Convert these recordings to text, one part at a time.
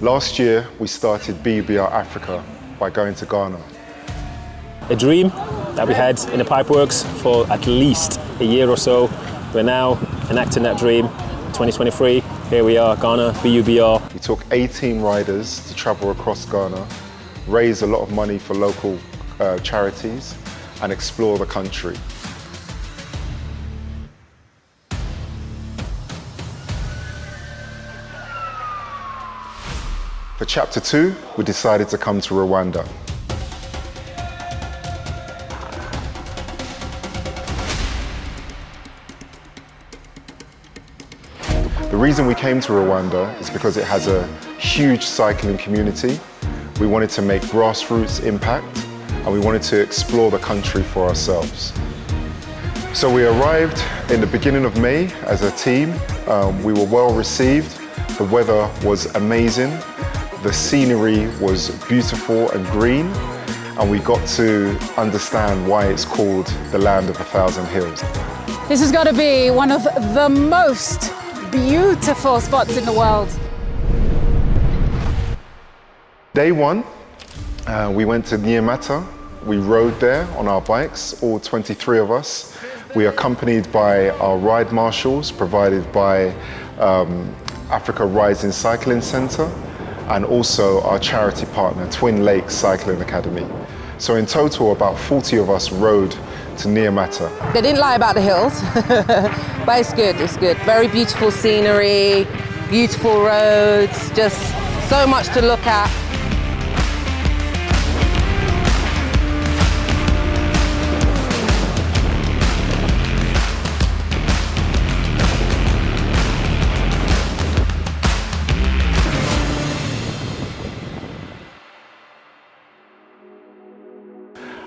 Last year, we started BUBR Africa by going to Ghana. A dream that we had in the pipeworks for at least a year or so. We're now enacting that dream. 2023, here we are, Ghana, BUBR. We took 18 riders to travel across Ghana, raise a lot of money for local charities, and explore the country. For Chapter 2, we decided to come to Rwanda. The reason we came to Rwanda is because it has a huge cycling community. We wanted to make grassroots impact, and we wanted to explore the country for ourselves. So we arrived in the beginning of May as a team. We were well received. The weather was amazing. The scenery was beautiful and green, and we got to understand why it's called the Land of a Thousand Hills. This has got to be one of the most beautiful spots in the world. Day one, we went to Nyamata. We rode there on our bikes, all 23 of us. We are accompanied by our ride marshals provided by Africa Rising Cycling Centre, and also our charity partner, Twin Lakes Cycling Academy. So in total, about 40 of us rode to Nyamata. They didn't lie about the hills, but it's good, it's good. Very beautiful scenery, beautiful roads, just so much to look at.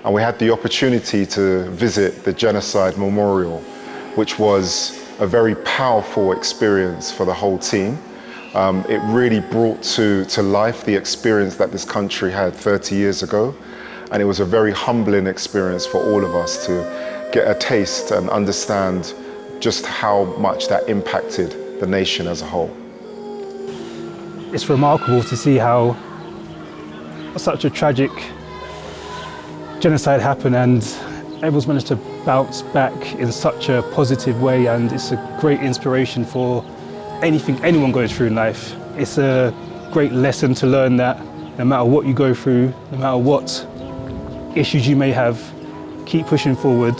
And we had the opportunity to visit the Genocide Memorial, which was a very powerful experience for the whole team. It really brought to life the experience that this country had 30 years ago. And it was a very humbling experience for all of us to get a taste and understand just how much that impacted the nation as a whole. It's remarkable to see how such a tragic genocide happened and everyone's managed to bounce back in such a positive way, and it's a great inspiration for anyone going through in life. It's a great lesson to learn that no matter what you go through, no matter what issues you may have, keep pushing forward,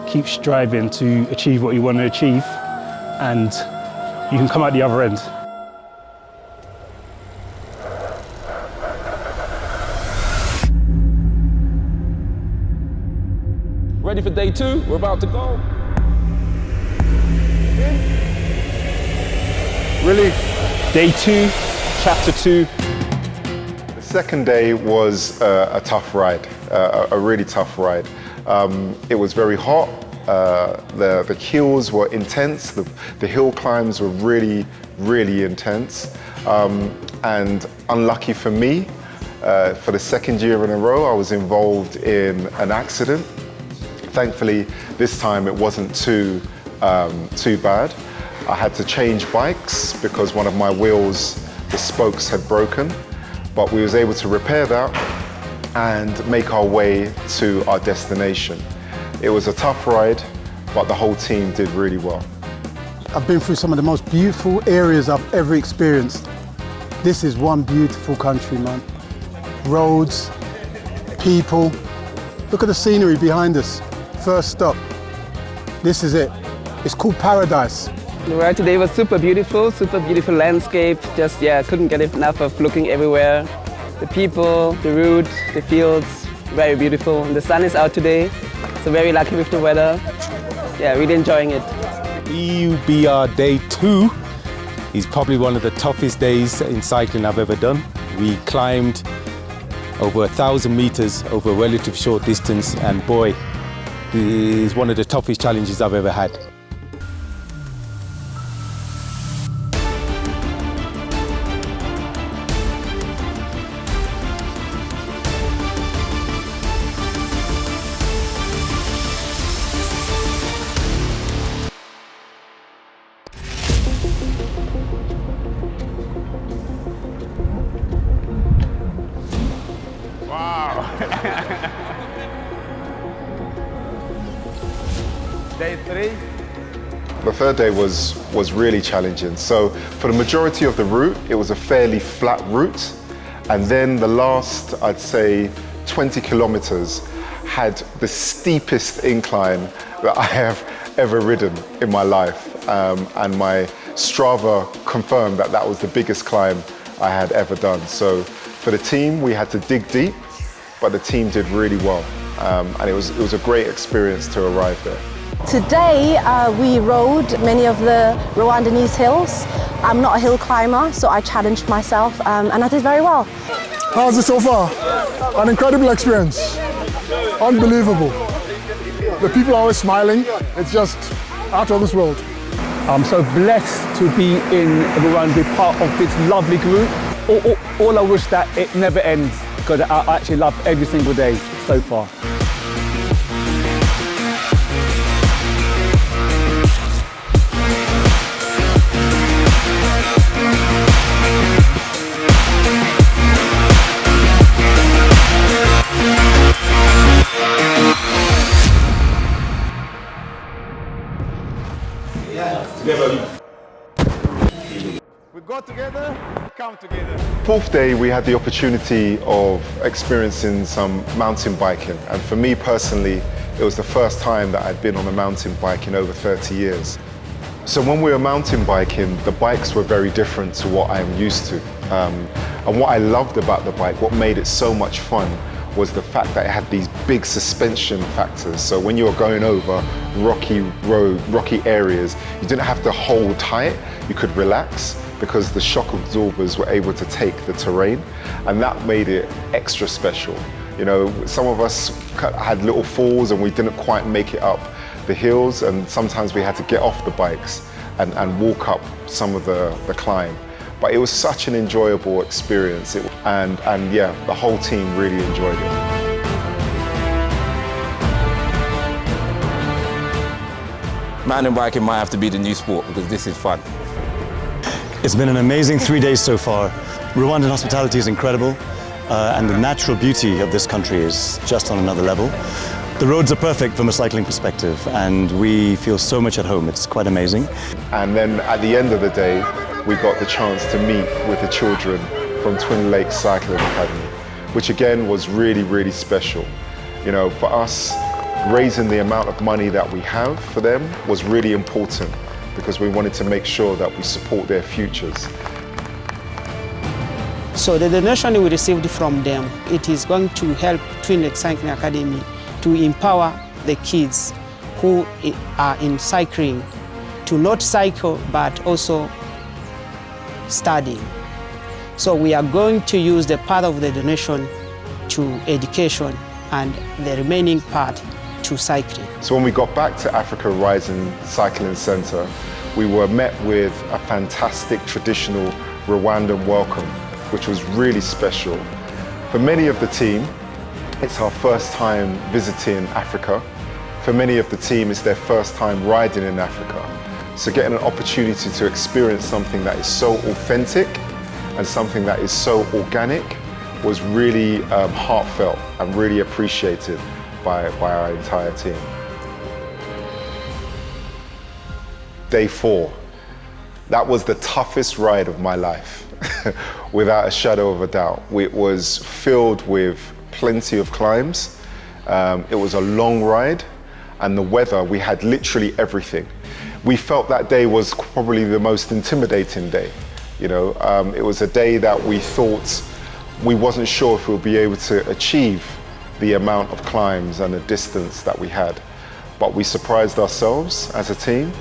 keep striving to achieve what you want to achieve, and you can come out the other end. Ready for day 2? We're about to go. Release. Day 2, Chapter 2. The second day was a tough ride, a really tough ride. It was very hot. The hills were intense. The hill climbs were really, really intense. And unlucky for me, for the second year in a row, I was involved in an accident. Thankfully, this time it wasn't too bad. I had to change bikes because one of my wheels, the spokes had broken, but we was able to repair that and make our way to our destination. It was a tough ride, but the whole team did really well. I've been through some of the most beautiful areas I've ever experienced. This is one beautiful country, man. Roads, people. Look at the scenery behind us. First stop. This is it. It's called paradise. The ride today was super beautiful landscape. Just, couldn't get enough of looking everywhere. The people, the route, the fields, very beautiful. And the sun is out today, so very lucky with the weather. Yeah, really enjoying it. BUBR Day 2 is probably one of the toughest days in cycling I've ever done. We climbed over 1,000 meters over a relatively short distance, and boy, it is one of the toughest challenges I've ever had. Day 3. The third day was really challenging. So for the majority of the route, it was a fairly flat route. And then the last, I'd say, 20 kilometers had the steepest incline that I have ever ridden in my life. And my Strava confirmed that that was the biggest climb I had ever done. So for the team, we had to dig deep, but the team did really well. And it was a great experience to arrive there. Today we rode many of the Rwandanese hills. I'm not a hill climber, so I challenged myself and I did very well. How's it so far? An incredible experience. Unbelievable. The people are always smiling. It's just out of this world. I'm so blessed to be in Rwanda, be part of this lovely group. All I wish that it never ends, because I actually love every single day so far. We go together, come together. Fourth day, we had the opportunity of experiencing some mountain biking. And for me personally, it was the first time that I'd been on a mountain bike in over 30 years. So when we were mountain biking, the bikes were very different to what I'm used to. And what I loved about the bike, what made it so much fun, was the fact that it had these big suspension factors. So when you were going over rocky areas, you didn't have to hold tight, you could relax because the shock absorbers were able to take the terrain, and that made it extra special. You know, some of us had little falls and we didn't quite make it up the hills, and sometimes we had to get off the bikes and walk up some of the climb. But it was such an enjoyable experience, and yeah, the whole team really enjoyed it. Mountain biking might have to be the new sport because this is fun. It's been an amazing 3 days so far. Rwandan hospitality is incredible, and the natural beauty of this country is just on another level. The roads are perfect from a cycling perspective, and we feel so much at home. It's quite amazing. And then at the end of the day, we got the chance to meet with the children from Twin Lakes Cycling Academy, which again was really, really special. You know, for us, raising the amount of money that we have for them was really important because we wanted to make sure that we support their futures. So the donation we received from them, it is going to help Twin Lakes Cycling Academy to empower the kids who are in cycling to not cycle but also studying. So we are going to use the part of the donation to education and the remaining part to cycling. So when we got back to Africa Rising Cycling Centre, we were met with a fantastic traditional Rwandan welcome, which was really special. For many of the team, it's our first time visiting Africa. For many of the team, it's their first time riding in Africa. So getting an opportunity to experience something that is so authentic and something that is so organic was really heartfelt and really appreciated by our entire team. Day 4, that was the toughest ride of my life, without a shadow of a doubt. It was filled with plenty of climbs. It was a long ride, and the weather, we had literally everything. We felt that day was probably the most intimidating day. You know, it was a day that we thought we wasn't sure if we'll be able to achieve the amount of climbs and the distance that we had. But we surprised ourselves as a team,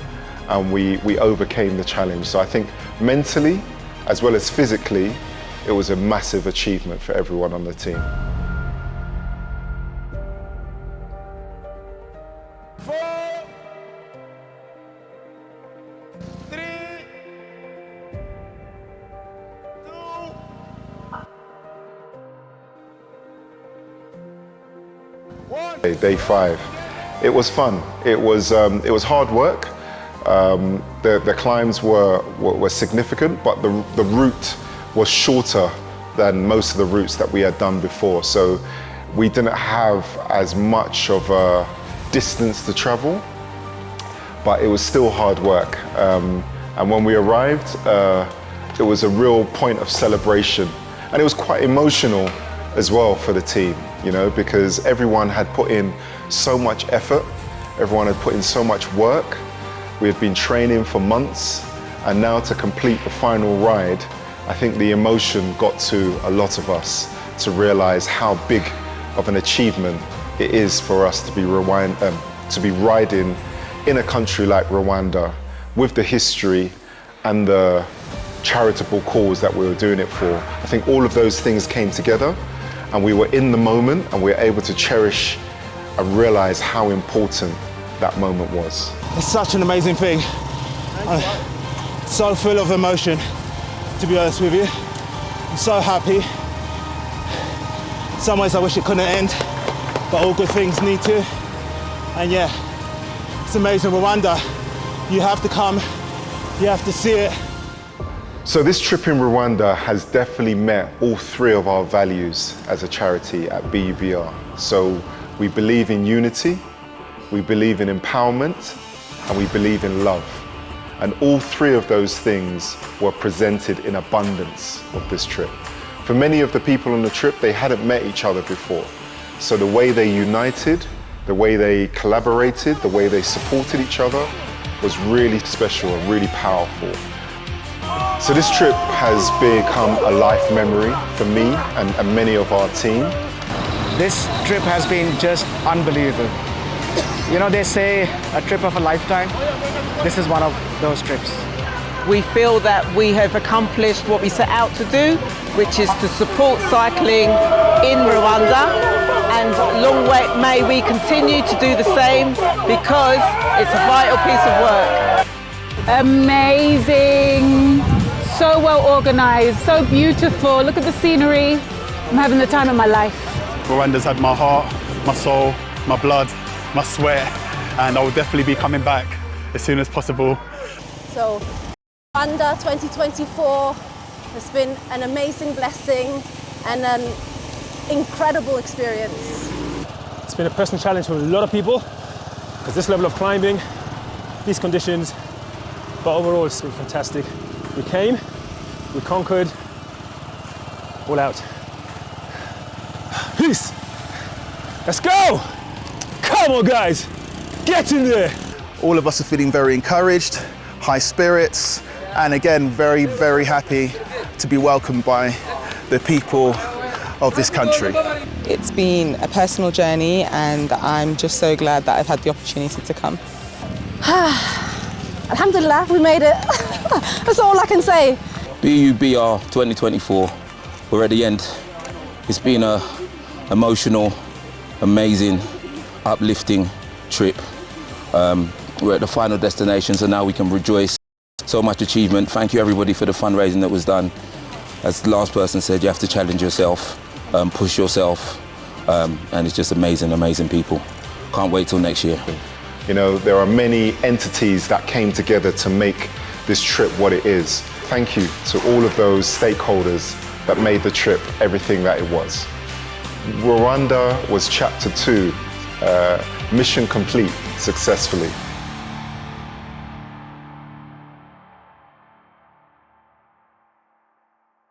and we overcame the challenge. So I think mentally, as well as physically, it was a massive achievement for everyone on the team. 4, 3, 2, 1. Day 5, it was fun. It was hard work. The climbs were significant, but the route was shorter than most of the routes that we had done before. So We didn't have as much of a distance to travel, but it was still hard work. And when we arrived, it was a real point of celebration. And it was quite emotional as well for the team, you know, because everyone had put in so much effort, everyone had put in so much work. We had been training for months, and now to complete the final ride, I think the emotion got to a lot of us to realize how big of an achievement it is for us to be riding in a country like Rwanda with the history and the charitable cause that we were doing it for. I think all of those things came together, and we were in the moment, and we were able to cherish and realize how important that moment was. It's such an amazing thing. I'm so full of emotion, to be honest with you. I'm so happy. In some ways I wish it couldn't end, but all good things need to. And yeah, it's amazing. Rwanda, you have to come, you have to see it. So this trip in Rwanda has definitely met all three of our values as a charity at BUBR. So we believe in unity, we believe in empowerment, and we believe in love. And all three of those things were presented in abundance of this trip. For many of the people on the trip, they hadn't met each other before. So the way they united, the way they collaborated, the way they supported each other was really special and really powerful. So this trip has become a life memory for me and many of our team. This trip has been just unbelievable. You know, they say a trip of a lifetime. This is one of those trips. We feel that we have accomplished what we set out to do, which is to support cycling in Rwanda, and long may we continue to do the same, because it's a vital piece of work. Amazing, so well organized, so beautiful. Look at the scenery. I'm having the time of my life. Rwanda's had my heart, my soul, my blood, my sweat, and I will definitely be coming back as soon as possible. So, Rwanda 2024 has been an amazing blessing and an incredible experience. It's been a personal challenge for a lot of people, because this level of climbing, these conditions, but overall it's been fantastic. We came, we conquered, all out. Peace! Let's go! Come on guys, get in there! All of us are feeling very encouraged, high spirits, and again, very, very happy to be welcomed by the people of this country. It's been a personal journey, and I'm just so glad that I've had the opportunity to come. Alhamdulillah, we made it. That's all I can say. BUBR 2024, we're at the end. It's been an emotional, amazing, uplifting trip. We're at the final destination, so now we can rejoice. So much achievement. Thank you everybody for the fundraising that was done. As the last person said, you have to challenge yourself, push yourself, and it's just amazing, amazing people. Can't wait till next year. You know, there are many entities that came together to make this trip what it is. Thank you to all of those stakeholders that made the trip everything that it was. Rwanda was chapter 2, mission complete successfully.